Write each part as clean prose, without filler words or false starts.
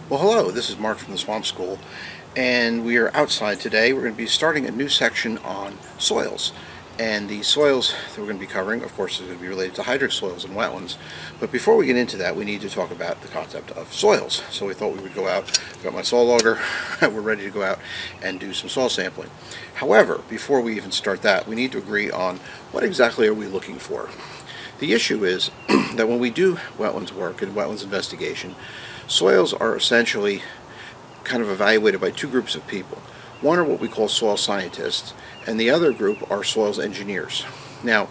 Well, hello, this is Mark from the Swamp School, and we are outside today. We're going to be starting a new section on soils. And the soils that we're going to be covering, of course, is going to be related to hydric soils and wetlands. But before we get into that, we need to talk about the concept of soils. So we thought we would go out, got my soil auger, we're ready to go out and do some soil sampling. However, before we even start that, we need to agree on what exactly are we looking for. The issue is that when we do wetlands work and wetlands investigation, soils are essentially kind of evaluated by two groups of people. One are what we call soil scientists, and the other group are soils engineers. Now,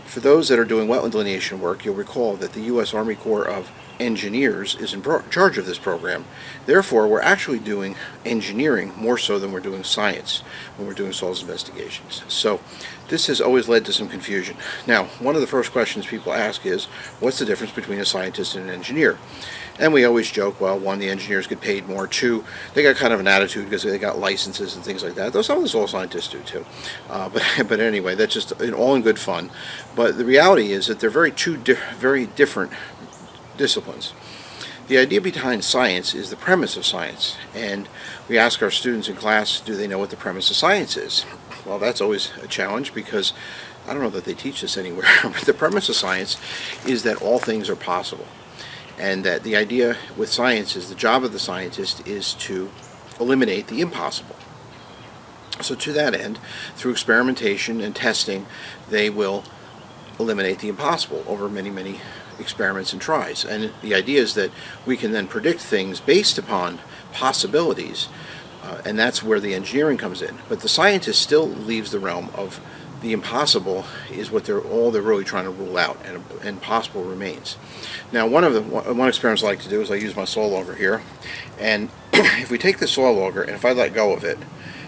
for those that are doing wetland delineation work, you'll recall that the U.S. Army Corps of Engineers is in charge of this program. Therefore, we're actually doing engineering more so than we're doing science when we're doing soils investigations. So this has always led to some confusion. Now, one of the first questions people ask is, what's the difference between a scientist and an engineer? And we always joke, well, one, the engineers get paid more. Two, they got kind of an attitude because they got licenses and things like that. Though some of the soil scientists do too. But anyway, that's just all in good fun. But the reality is that they're very different disciplines. The idea behind science is the premise of science, and we ask our students in class, do they know what the premise of science is? Well, that's always a challenge because I don't know that they teach this anywhere, but the premise of science is that all things are possible, and that the idea with science is the job of the scientist is to eliminate the impossible. So to that end, through experimentation and testing, they will eliminate the impossible over many experiments and tries. And the idea is that we can then predict things based upon possibilities, and that's where the engineering comes in. But the scientist still leaves the realm of the impossible is what they're really trying to rule out, and possible remains. Now, one experiment I like to do is I use my soil auger here, and if we take the soil auger and if I let go of it,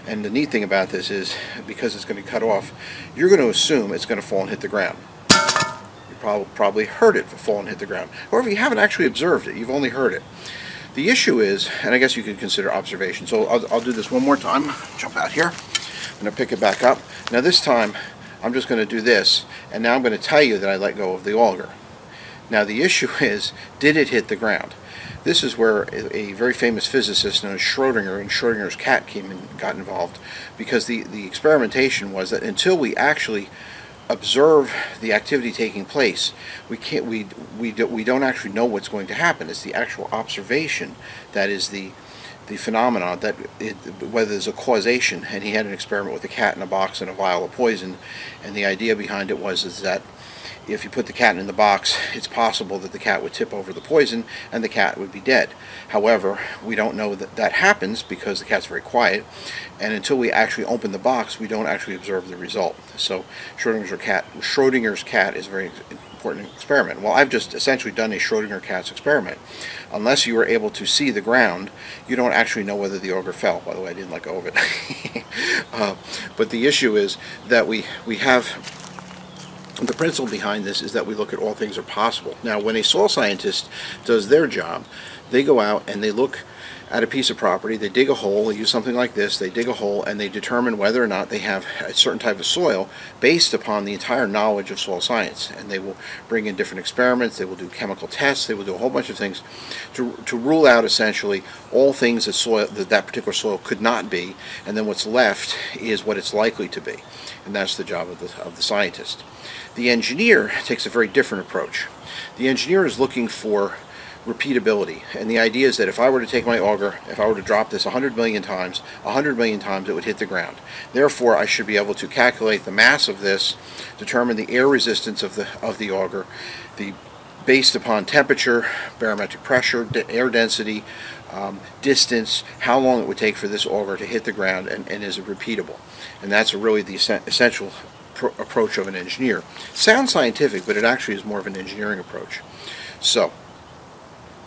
and the neat thing about this is because it's going to cut off, you're going to assume it's going to fall and hit the ground. Probably heard it fall and hit the ground. However, you haven't actually observed it. You've only heard it. The issue is, and I guess you could consider observation. So I'll do this one more time. Jump out here. I'm going to pick it back up. Now this time, I'm just going to do this, and now I'm going to tell you that I let go of the auger. Now the issue is, did it hit the ground? This is where a very famous physicist known as Schrodinger and Schrodinger's cat got involved, because the experimentation was that until we actually observe the activity taking place, we don't actually know what's going to happen. It's the actual observation that is the phenomenon, that whether there's a causation. And he had an experiment with a cat in a box and a vial of poison, and the idea behind it is that if you put the cat in the box, it's possible that the cat would tip over the poison and the cat would be dead. However, we don't know that that happens because the cat's very quiet, and until we actually open the box, we don't actually observe the result. So Schrodinger's cat is a very important experiment. Well, I've just essentially done a Schrodinger cat's experiment. Unless you were able to see the ground, you don't actually know whether the auger fell. By the way, I didn't let go of it. But the issue is that we have... The principle behind this is that we look at all things are possible. Now, when a soil scientist does their job, they go out and they look at a piece of property, they dig a hole, they use something like this, they dig a hole and they determine whether or not they have a certain type of soil based upon the entire knowledge of soil science. And they will bring in different experiments, they will do chemical tests, they will do a whole bunch of things to rule out essentially all things that particular soil could not be, and then what's left is what it's likely to be. And that's the job of the scientist. The engineer takes a very different approach. The engineer is looking for repeatability, and the idea is that if I were to take my auger, if I were to drop this 100 million times it would hit the ground. Therefore, I should be able to calculate the mass of this, determine the air resistance of the auger, based upon temperature, barometric pressure, air density, distance, how long it would take for this auger to hit the ground, and is it repeatable. And that's really the essential approach of an engineer. Sounds scientific, but it actually is more of an engineering approach. So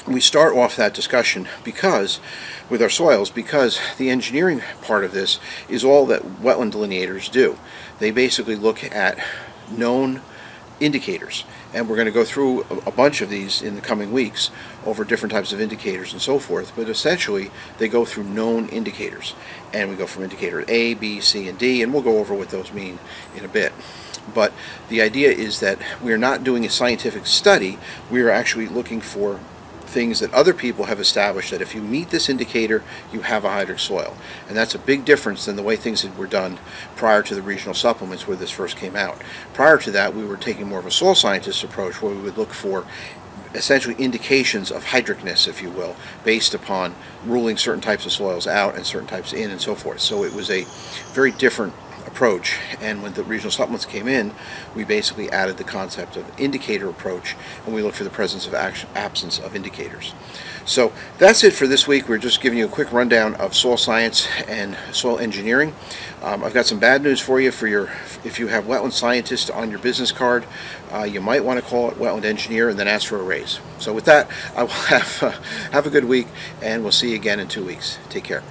we start off that discussion with our soils because the engineering part of this is all that wetland delineators do. They basically look at known indicators, and we're going to go through a bunch of these in the coming weeks over different types of indicators and so forth, but essentially they go through known indicators, and we go from indicator A, B, C, and D, and we'll go over what those mean in a bit. But the idea is that we are not doing a scientific study, we are actually looking for things that other people have established that if you meet this indicator, you have a hydric soil. And that's a big difference than the way things were done prior to the regional supplements where this first came out. Prior to that, we were taking more of a soil scientist approach where we would look for essentially indications of hydricness, if you will, based upon ruling certain types of soils out and certain types in and so forth. So it was a very different approach, and when the regional supplements came in, we basically added the concept of indicator approach, and we look for the presence of absence of indicators. So that's it for this week. We're just giving you a quick rundown of soil science and soil engineering. I've got some bad news for you if you have wetland scientist on your business card. You might want to call it wetland engineer and then ask for a raise. So with that, I will have a good week, and we'll see you again in 2 weeks. Take care.